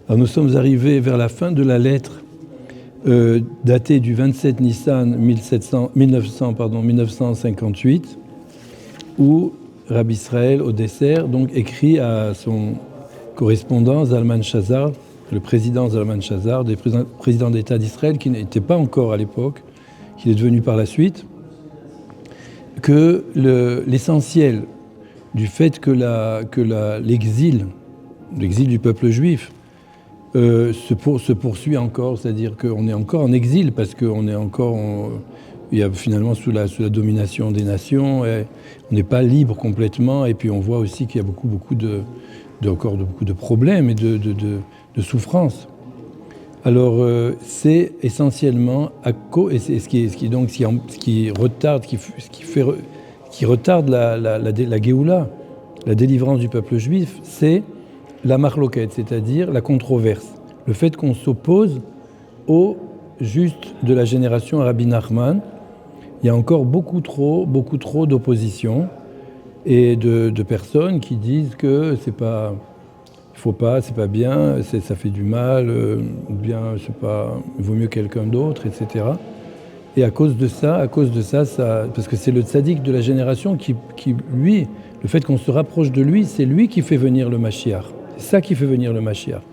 Alors nous sommes arrivés vers la fin de la lettre datée du 27 Nissan 1958, où Rabbi Israël, au dessert, donc, écrit à son correspondant Zalman Shazar, le président Zalman Shazar, des présidents d'État d'Israël, qui n'était pas encore à l'époque, qu'il est devenu par la suite, que l'essentiel du fait que l'exil du peuple juif se poursuit encore, c'est-à-dire qu'on est encore en exil, parce qu'on est encore il y a finalement sous la domination des nations, et on n'est pas libre complètement, et puis on voit aussi qu'il y a beaucoup de problèmes et de souffrances. Alors c'est essentiellement qui retarde la Géoula, la délivrance du peuple juif, c'est la marloquette, c'est-à-dire la controverse, le fait qu'on s'oppose au juste de la génération Rabbi Nachman. Il y a encore beaucoup trop d'opposition et de personnes qui disent que c'est pas bien, ça fait du mal, ou bien il vaut mieux quelqu'un d'autre, etc. Et à cause de ça, parce que c'est le tzaddik de la génération qui lui, le fait qu'on se rapproche de lui, c'est lui qui fait venir le Mashiach. C'est ça qui fait venir le Mashiach.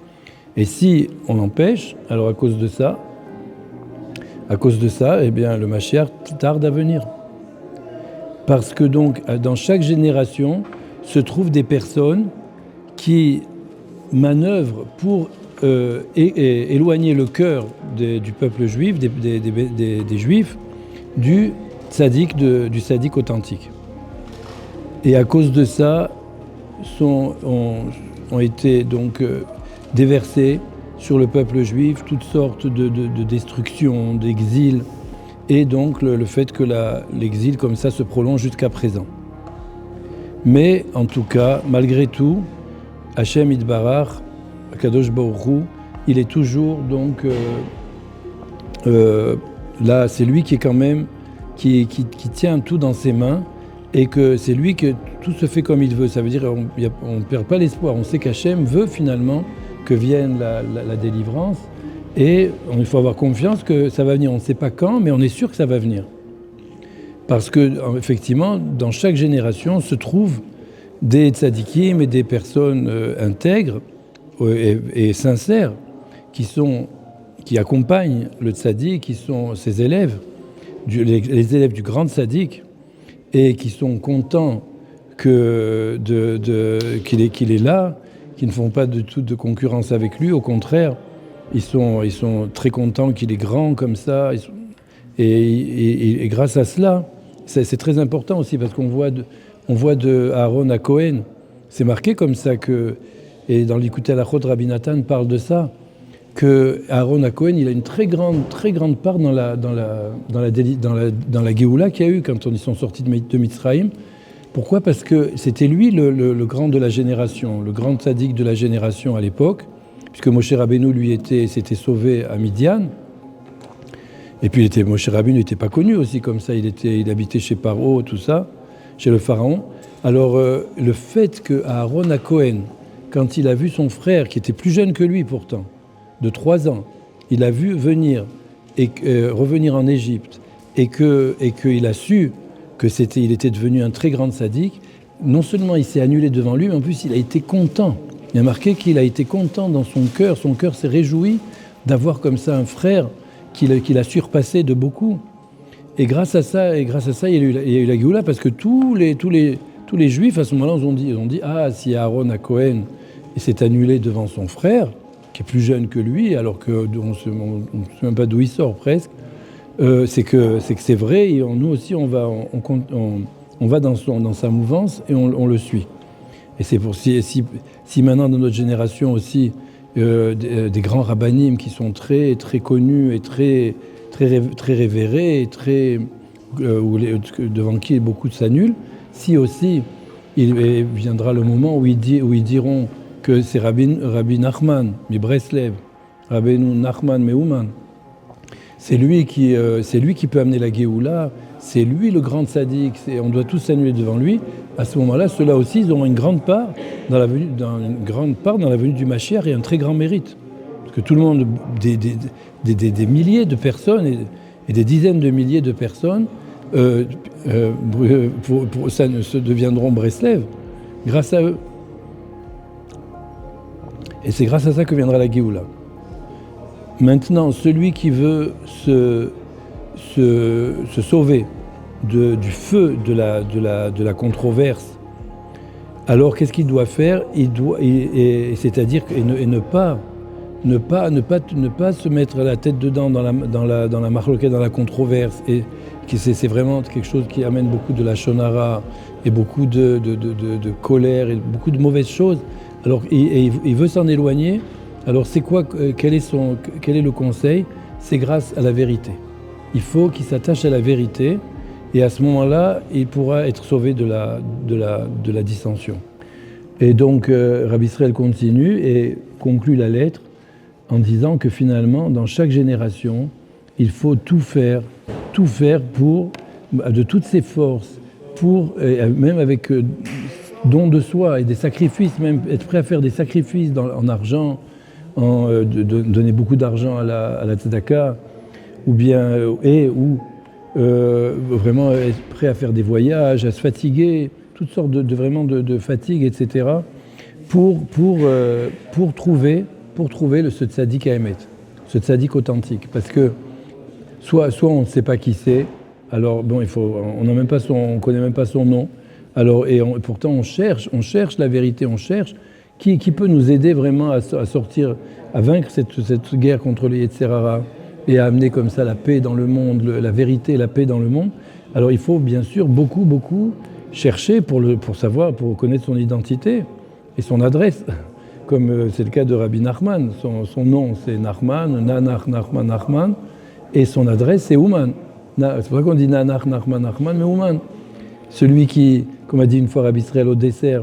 Et si on l'empêche, alors à cause de ça, eh bien, le Mashiach tarde à venir. Parce que donc, dans chaque génération, se trouvent des personnes qui manœuvrent pour éloigner le cœur du peuple juif, des juifs, du tzaddik authentique. Et à cause de ça, ont été donc déversées sur le peuple juif toutes sortes de destructions, d'exil, et donc le fait que l'exil comme ça se prolonge jusqu'à présent. Mais en tout cas, malgré tout, Hachem Yitbarach, Kadosh Baruch Hu, il est toujours donc là, c'est lui qui est quand même qui tient tout dans ses mains, et que c'est lui que tout se fait comme il veut. Ça veut dire qu'on ne perd pas l'espoir. On sait qu'Hachem veut finalement que vienne la délivrance, et il faut avoir confiance que ça va venir. On ne sait pas quand, mais on est sûr que ça va venir. Parce que effectivement, dans chaque génération se trouvent des tzadikim et des personnes intègres et sincères qui accompagnent le tzadik, qui sont ses élèves, les élèves du grand tzadik, et qui sont contents qu'il est là, qui ne font pas de toute de concurrence avec lui. Au contraire, ils sont très contents qu'il est grand comme ça. Et grâce à cela, c'est très important aussi, parce qu'on voit de Aaron à Cohen, c'est marqué comme ça et dans l'Ikutei Halachot, Rabbi Nathan parle de ça, que Aaron à Cohen, il a une très grande part dans la Géoula qu'il y a eu quand ils sont sortis de Mitzrayim. Pourquoi ? Parce que c'était lui le grand de la génération, le grand tzaddik de la génération à l'époque, puisque Moshe Rabbeinu, lui, s'était sauvé à Midian. Et puis Moshe Rabbeinu n'était pas connu aussi comme ça, il habitait chez Paro, tout ça, chez le pharaon. Alors le fait que Aaron à Cohen, quand il a vu son frère, qui était plus jeune que lui pourtant, de 3 ans, il a vu venir et revenir en Égypte, et qu'il a su il était devenu un très grand tzaddik, non seulement il s'est annulé devant lui, mais en plus il a été content. Il a marqué qu'il a été content dans son cœur s'est réjoui d'avoir comme ça un frère qu'il a surpassé de beaucoup. Et grâce à ça, il y a eu la Géoula, parce que tous les juifs à ce moment-là ont dit ah, si Aaron à Cohen s'est annulé devant son frère, qui est plus jeune que lui, alors qu'on ne sait même pas d'où il sort presque, c'est que c'est vrai, et nous aussi on va dans sa mouvance, et on le suit. Et c'est pour si maintenant dans notre génération aussi des grands rabbanim qui sont très très connus et très révérés, et devant qui beaucoup s'annulent, si aussi il viendra le moment où ils diront que c'est Rabbi Nachman, mais Breslev, Rabbeinu Nachman Meuman, c'est lui qui peut amener la Géoula, c'est lui le grand tzaddik, on doit tous s'annuler devant lui. À ce moment-là, ceux-là aussi, ils auront une grande part dans la venue du Mashiach, et un très grand mérite. que tout le monde, des milliers de personnes et des dizaines de milliers de personnes ça se deviendront Breslev grâce à eux. Et c'est grâce à ça que viendra la Géoula. Maintenant, celui qui veut se sauver du feu de la controverse, alors qu'est-ce qu'il doit faire? C'est-à-dire ne pas se mettre la tête dedans dans la marloquette, dans la controverse. Et c'est vraiment quelque chose qui amène beaucoup de la shonara et beaucoup de colère et beaucoup de mauvaises choses. Alors, il veut s'en éloigner. Alors c'est quoi? Quel est le conseil? C'est grâce à la vérité. Il faut qu'il s'attache à la vérité, et à ce moment-là, il pourra être sauvé de la dissension. Et donc Rabbi Israël continue et conclut la lettre en disant que finalement, dans chaque génération, il faut tout faire pour, de toutes ses forces, même avec don de soi et des sacrifices, même être prêt à faire des sacrifices en argent, donner beaucoup d'argent à la tzedaka, ou vraiment être prêt à faire des voyages, à se fatiguer, toutes sortes de fatigue, etc., pour trouver ce tzaddik à émettre, ce tzaddik authentique. Parce que soit on ne sait pas qui c'est, alors bon, on connaît même pas son nom, alors, pourtant on cherche la vérité, on cherche qui peut nous aider vraiment à sortir, à vaincre cette guerre contre les Yetzer Hara et à amener comme ça la paix dans le monde, la vérité et la paix dans le monde. Alors il faut bien sûr beaucoup chercher pour connaître son identité et son adresse, comme c'est le cas de Rabbi Nachman. Son nom c'est Nachman, Nachman, et son adresse c'est Ouman. C'est pour ça qu'on dit Nachman, mais Ouman. Celui qui, comme a dit une fois Rabbi Israël au dessert,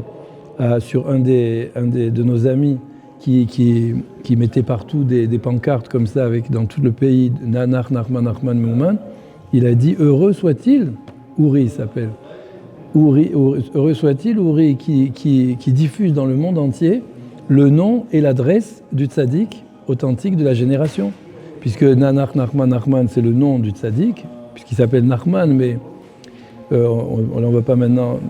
sur un de nos amis, qui mettait partout des pancartes comme ça, dans tout le pays, Nachman, Meuman, il a dit « Heureux soit-il » Uri s'appelle. Heureux soit-il, Uri, qui diffuse dans le monde entier le nom et l'adresse du tzaddik authentique de la génération. Puisque Nachman, c'est le nom du tzaddik, puisqu'il s'appelle Nachman, mais on ne va pas maintenant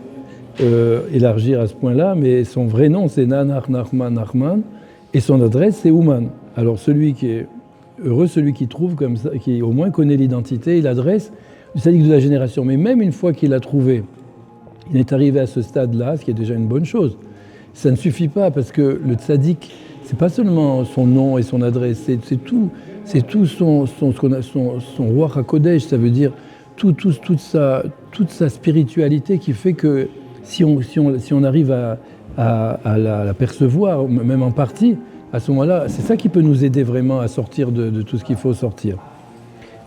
élargir à ce point-là, mais son vrai nom c'est Nachman, et son adresse c'est Ouman. Alors celui qui est heureux, celui qui trouve comme ça, qui au moins connaît l'identité et l'adresse du tzaddik de la génération. Mais même une fois qu'il l'a trouvé, il est arrivé à ce stade-là, ce qui est déjà une bonne chose. Ça ne suffit pas, parce que le tzaddik, c'est pas seulement son nom et son adresse, c'est tout son roi HaKodesh, ça veut dire toute sa spiritualité qui fait que si on arrive à la percevoir, même en partie, à ce moment-là, c'est ça qui peut nous aider vraiment à sortir de tout ce qu'il faut sortir.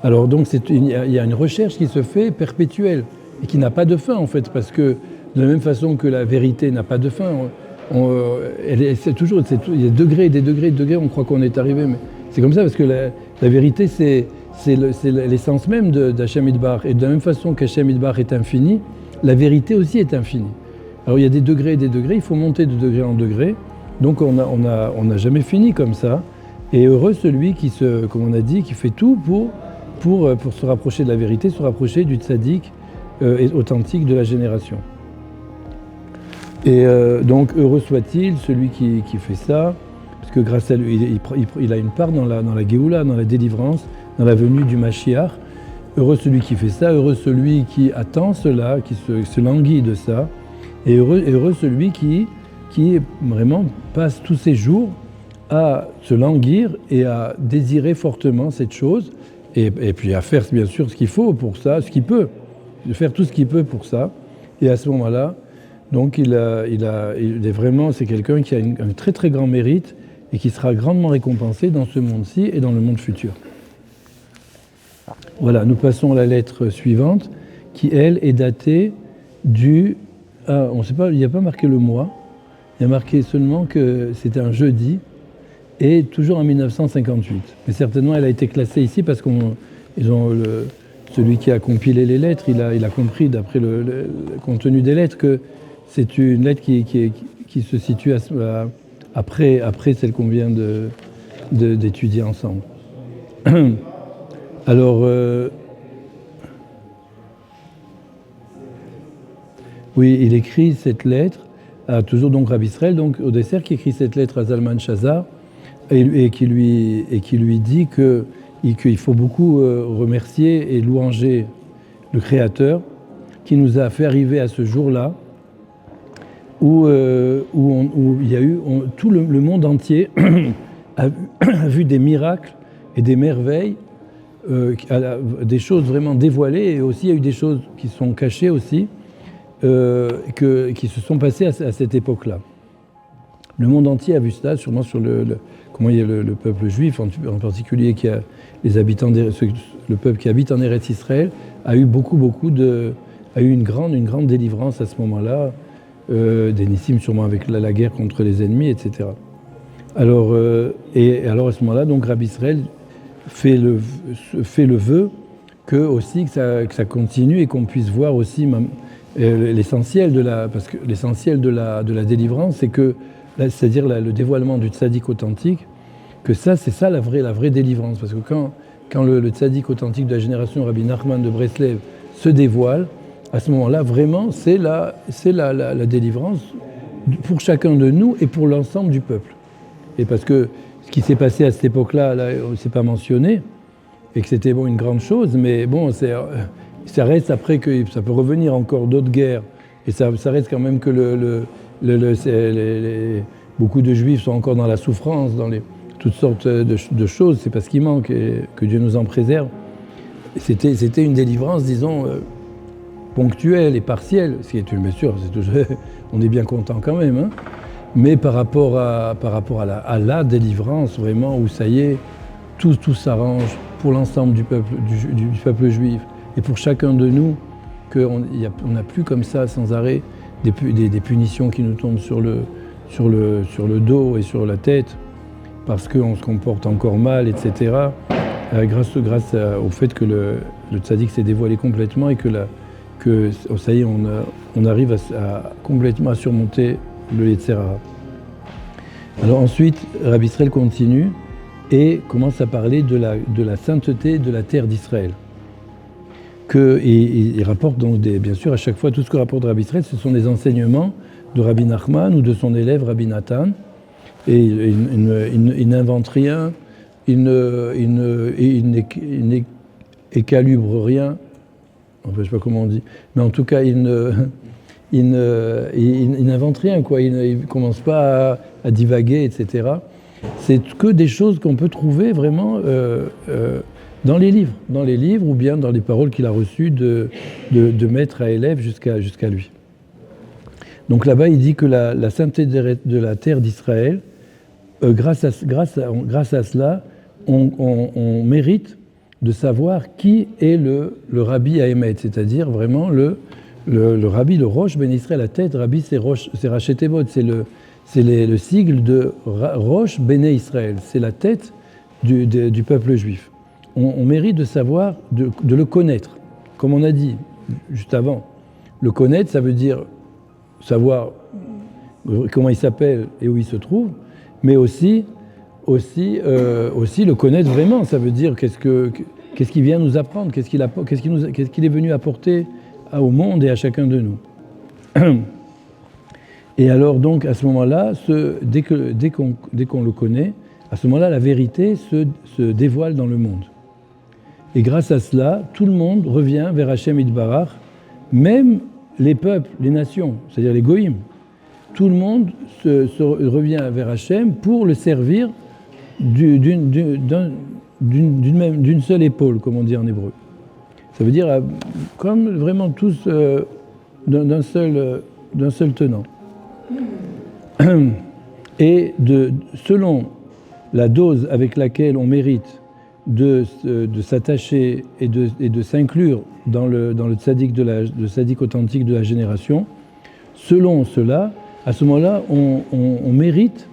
Alors donc il y a une recherche qui se fait perpétuelle et qui n'a pas de fin en fait, parce que de la même façon que la vérité n'a pas de fin, il y a des degrés, on croit qu'on est arrivé, mais c'est comme ça, parce que la vérité c'est l'essence même d'Hashem Yitbarach. Et de la même façon qu'Hashem Yitbarach est infini, la vérité aussi est infinie. Alors il y a des degrés, il faut monter de degré en degré. Donc on n'a jamais fini comme ça. Et heureux celui comme on a dit, qui fait tout pour se rapprocher de la vérité, se rapprocher du tzaddik authentique de la génération. Et donc heureux soit-il celui qui fait ça, parce que grâce à lui, il a une part dans la Géoula, dans la délivrance, dans la venue du Mashiach. Heureux celui qui fait ça, heureux celui qui attend cela, qui se languit de ça, et heureux celui qui vraiment passe tous ses jours à se languir et à désirer fortement cette chose, et puis à faire bien sûr ce qu'il faut pour ça, ce qu'il peut, de faire tout ce qu'il peut pour ça. Et à ce moment-là, donc il est vraiment, c'est quelqu'un qui a un très très grand mérite et qui sera grandement récompensé dans ce monde-ci et dans le monde futur. Voilà, nous passons à la lettre suivante, qui elle est datée on ne sait pas, il n'y a pas marqué le mois, il y a marqué seulement que c'était un jeudi, et toujours en 1958. Mais certainement elle a été classée ici parce celui qui a compilé les lettres, il a compris d'après le contenu des lettres que c'est une lettre qui se situe après celle qu'on vient de d'étudier ensemble. Alors, oui, il écrit cette lettre à toujours donc Rabbi Israël, donc au dessert, qui écrit cette lettre à Zalman Shazar et qui lui dit qu'il faut beaucoup remercier et louanger le Créateur qui nous a fait arriver à ce jour-là où il y a eu tout le monde entier a vu des miracles et des merveilles, des choses vraiment dévoilées, et aussi il y a eu des choses qui sont cachées aussi, qui se sont passées à cette époque-là. Le monde entier a vu ça, sûrement sur comment il y a le peuple juif, en particulier qui a les habitants, le peuple qui habite en Eretz Israël, a eu a eu une grande délivrance à ce moment-là, des nissim sûrement avec la guerre contre les ennemis, etc. Alors à ce moment-là, donc Rabbi Israël fait le vœu que ça continue et qu'on puisse voir aussi l'essentiel parce que l'essentiel de la délivrance, c'est-à-dire le dévoilement du tzaddik authentique, que c'est ça la vraie délivrance. Parce que quand le tzaddik authentique de la génération Rabbi Nachman de Breslev se dévoile, à ce moment-là, vraiment, c'est la délivrance pour chacun de nous et pour l'ensemble du peuple. Et parce que ce qui s'est passé à cette époque-là, on ne s'est pas mentionné, et que c'était une grande chose, mais bon, ça reste après que ça peut revenir encore d'autres guerres, et ça reste quand même que beaucoup de Juifs sont encore dans la souffrance, dans toutes sortes de choses, c'est parce qu'il manque, et que Dieu nous en préserve. C'était une délivrance, disons, ponctuelle et partielle, ce qui est bien sûr, on est bien content quand même, hein. Mais par rapport à la délivrance, vraiment, où ça y est, tout s'arrange pour l'ensemble du peuple juif et pour chacun de nous, qu'on n'a plus comme ça sans arrêt des punitions qui nous tombent sur le dos et sur la tête parce qu'on se comporte encore mal, etc. Grâce au fait que le tzaddik s'est dévoilé complètement et que ça y est, on arrive à complètement à surmonter le Yetzer Hara. Alors ensuite, Rabbi Israël continue et commence à parler de la sainteté de la terre d'Israël. Il rapporte donc bien sûr à chaque fois tout ce que rapporte Rabbi Israël, ce sont des enseignements de Rabbi Nachman ou de son élève Rabbi Nathan. Et il n'invente rien, il n'écalubre rien, enfin, je ne sais pas comment on dit, mais en tout cas il n'invente rien, quoi. Il ne commence pas à divaguer, etc. C'est que des choses qu'on peut trouver vraiment dans les livres ou bien dans les paroles qu'il a reçues de maître à élève jusqu'à lui. Donc là-bas, il dit que la sainteté de la terre d'Israël, grâce à cela, on mérite de savoir qui est le Rabbi Haemet, c'est-à-dire vraiment le Rabbi, le Rosh Ben Israël, la tête. Rabbi, c'est Rachet Tevot, c'est le sigle de Rosh Bene Israël, c'est la tête du peuple juif. On mérite de savoir, de le connaître, comme on a dit juste avant. Le connaître, ça veut dire savoir comment il s'appelle et où il se trouve, mais aussi le connaître vraiment. Ça veut dire qu'est-ce qu'il vient nous apprendre, qu'est-ce qu'il est venu apporter au monde et à chacun de nous. Et alors donc à ce moment-là, dès qu'on le connaît, à ce moment-là, la vérité se dévoile dans le monde. Et grâce à cela, tout le monde revient vers Hachem Yitbarach, même les peuples, les nations, c'est-à-dire les goïms. Tout le monde revient vers Hachem pour le servir d'une seule épaule, comme on dit en hébreu. Ça veut dire comme vraiment tous d'un seul tenant. Et selon la dose avec laquelle on mérite de s'attacher et de s'inclure dans le tzaddik authentique de la génération, selon cela, à ce moment-là, on mérite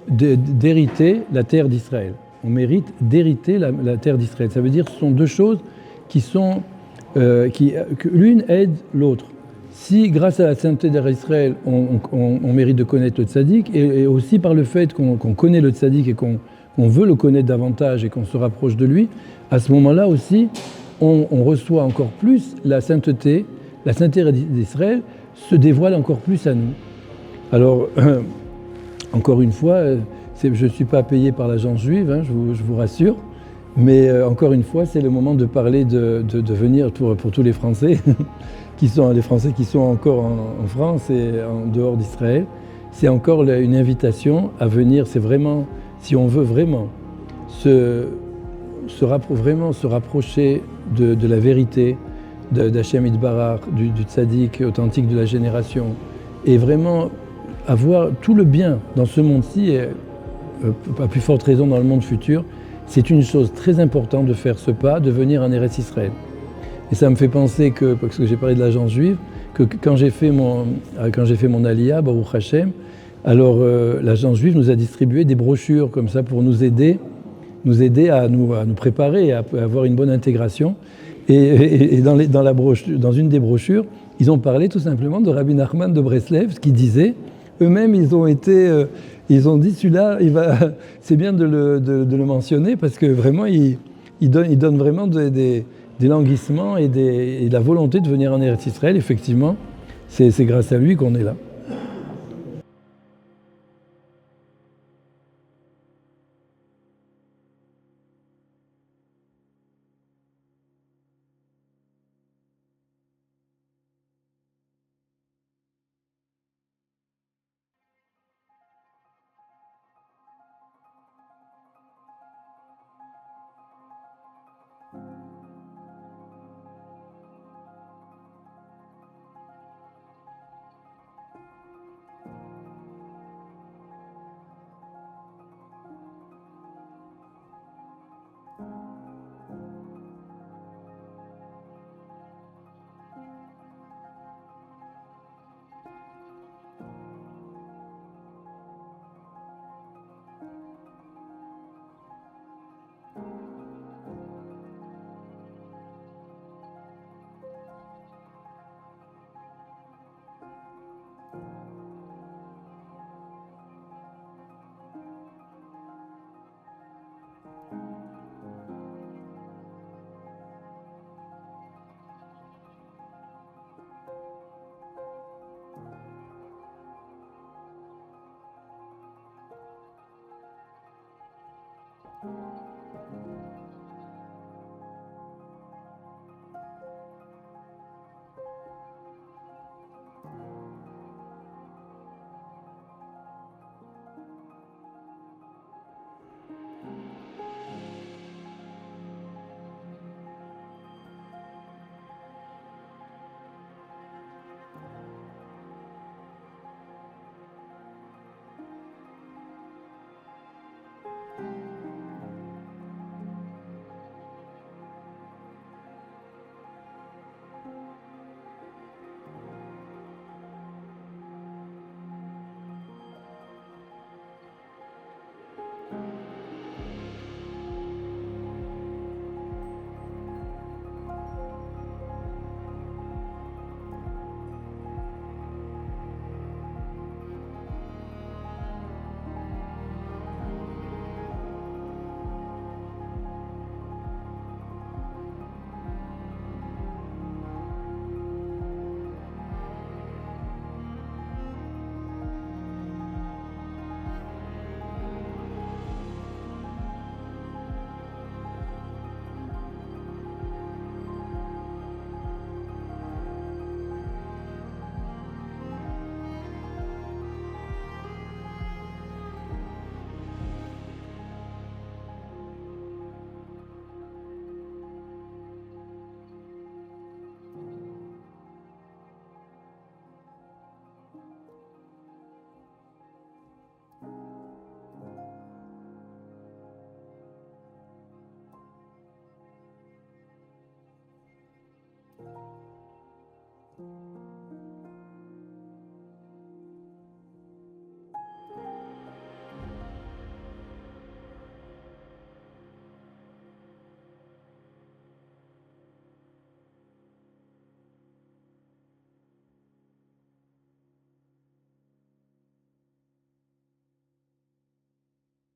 d'hériter la terre d'Israël. On mérite d'hériter la terre d'Israël. Ça veut dire que ce sont deux choses que l'une aide l'autre. Si, grâce à la sainteté d'Israël, on mérite de connaître le tzaddik, et aussi par le fait qu'on connaît le tzaddik et qu'on on veut le connaître davantage et qu'on se rapproche de lui, à ce moment-là aussi, on reçoit encore plus la sainteté d'Israël se dévoile encore plus à nous. Alors, encore une fois, je ne suis pas payé par l'agence juive, hein, je vous rassure, mais encore une fois, c'est le moment de parler de venir pour tous les Français, les Français qui sont encore en France et en dehors d'Israël. C'est encore une invitation à venir, c'est vraiment, si on veut vraiment se rapprocher de la vérité, d'Hachem Yitbarach, du tzaddik authentique de la génération, et vraiment avoir tout le bien dans ce monde-ci, et à plus forte raison dans le monde futur, c'est une chose très importante de faire ce pas, de venir en Eretz Israël. Et ça me fait penser que, parce que j'ai parlé de l'agence juive, que quand j'ai fait mon Aliyah, Baruch Hashem, alors l'agence juive nous a distribué des brochures comme ça pour nous aider à nous préparer, à avoir une bonne intégration. Et dans une des brochures, ils ont parlé tout simplement de Rabbi Nachman de Breslev, qui disait, eux-mêmes ils ont dit celui-là, c'est bien de le mentionner parce que vraiment il donne vraiment des languissements et de la volonté de venir en Eretz Israël. Effectivement, c'est grâce à lui qu'on est là.